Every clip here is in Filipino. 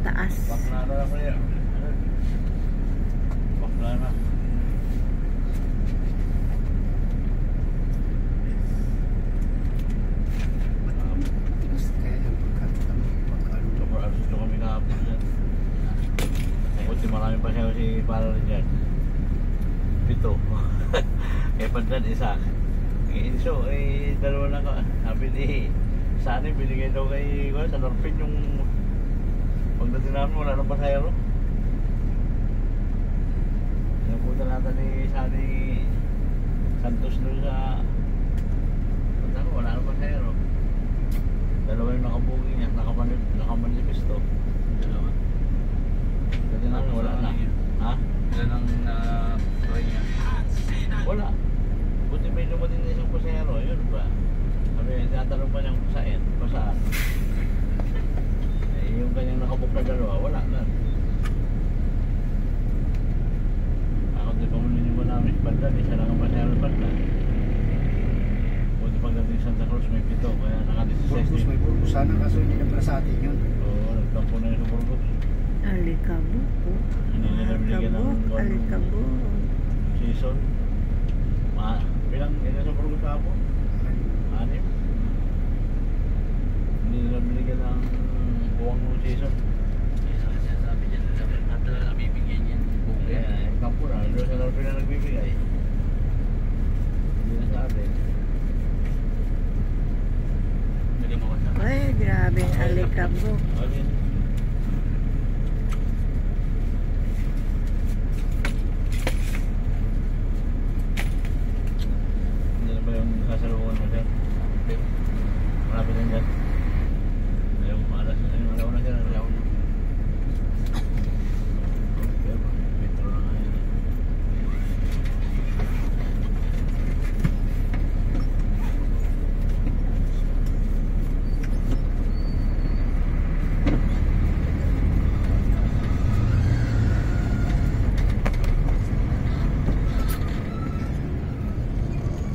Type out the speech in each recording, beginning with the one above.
taas. Bakla na ako yan. Bakla na. Gusto kami kahapon dyan. Buti marami pa siya si para rin dyan. 7. Eh pandan isa. So, dalawa lang ka. Sabi ni Sani, binigay daw kay sa Norpin yung pagdating namin, wala nang pasayro. Napunta natin ni Sani Santos doon sa wala nang pasayro. Dalawa yung nakabugi niya, nakamanifesto. Dalawa. Pagdating namin, wala na. Ha? Ilan ang buhay niya? Wala. Buti may lumating na isang pasahero, yun ba? Sabi, tinatanong pa niyang pasaan. Eh, yung kanyang nakabuk na dalawa, wala na. Ako din pamunin yung namin Bandan, isa lang ang pasahero Bandan. Buti pagdating Santa Cruz, may 7, kaya naka-16. Burgos, may Burgos. Sana kaso hindi na para sa atin yun. Oo, nagtampo na yun sa Burgos. Alikabok po. Hindi nila binigyan ng Alikabok. season. Bilang ina sa Burgos kahapon? 6. Hindi nila binigyan ng buwang ng season. Sabi niya, lahat talaga bibigyan yan. Kaya yung kampo na, doon sa Norpin na nagbibigay. Hindi na sa atin. Hindi mo ko Ay, grabe. Alikabok. Alin? Hindi na ba yung kasalubungan mo dyan? Marami na dyan. Ayaw mo maalas na yung alaw na dyan. Ayaw mo. Petro na nga yun.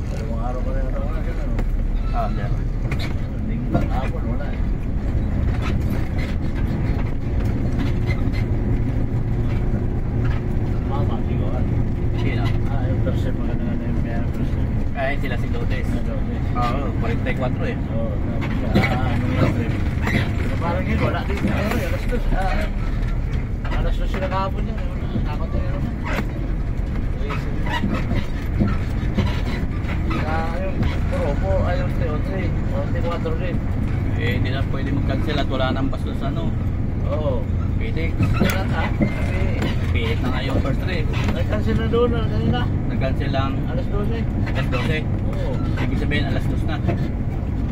Dalawang araw pa rin na wala dyan, ano? meron. Linggo hapon, wala eh. Mama, siguro. Sino? Yung person maganda na yung may person. Ay, sila si Lotes. Oo, 44 eh. Oo, tapos ano yung trip. Parang yun, wala din. Alas 2. Alas 2 sila kahapon yan. Nakakot na yun naman. Yung Puro, yung 44 din. Eh, hindi na pwede mag-cancel at wala nang bastos ano. Oo. Pwede. Kaya na, Pilit na nga yung first trip. nag-cancel na doon kanina. Nag-cancel lang Alas 12. alas 12. Oo. Ibig sabihin alas 2 na.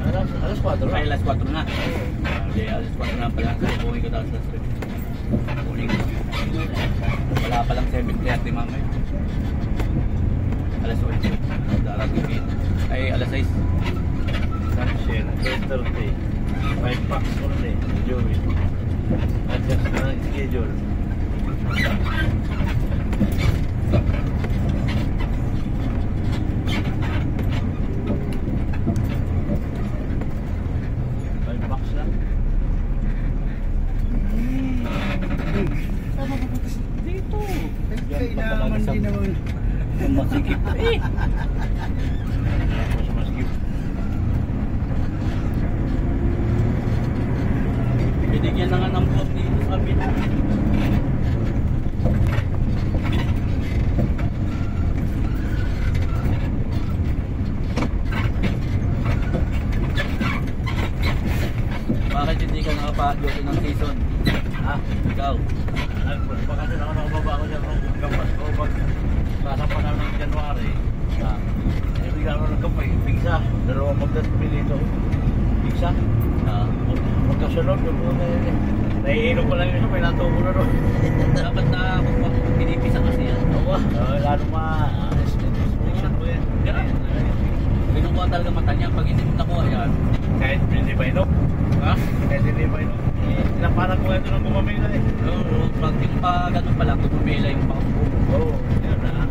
Alas 4 Ay, na. alas 4 na. Hindi, alas 4 na pala. Sabi, buhay ko tapos last trip. Buhay ko. Wala pa lang 7:30 mamaya. Alas 8. Darating ay alas 6. Cancel, 10:30. 5 packs only. Joey. Adjust na ang schedule. Dito. Kailangan din naman. Masikip eh. Mas maskip. Binigyan na nga ng pot dito sa amin. Bakit hindi ka nakapa-duty ng season? Ha? Ikaw? Baka na ako nakababa ako dyan ng kapas ko. Pag kasama namin ng January, bigla ako ng kapay. Bigsa. Dalawang magdasmin dito. Bigsa. Magkasunod. Naiinom ko lang yun. May natubo na doon. Dapat na pinipisa kasi yan. Oo. Lalo ma-restriction mo yan. Kinukuha talaga mata niya. Pag hindi mo nakuha yan. Kahit hindi pa inom. Ha? Kahit hindi pa inom. Naparang ko ito ng bumamila eh. Oo. Pag yung pa ganun pa lang, tumumila yung pangko. Oo. Yan na.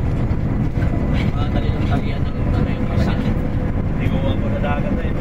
Dali lang talian ng ano yung masakit. Hindi ko ako na dagat na yun.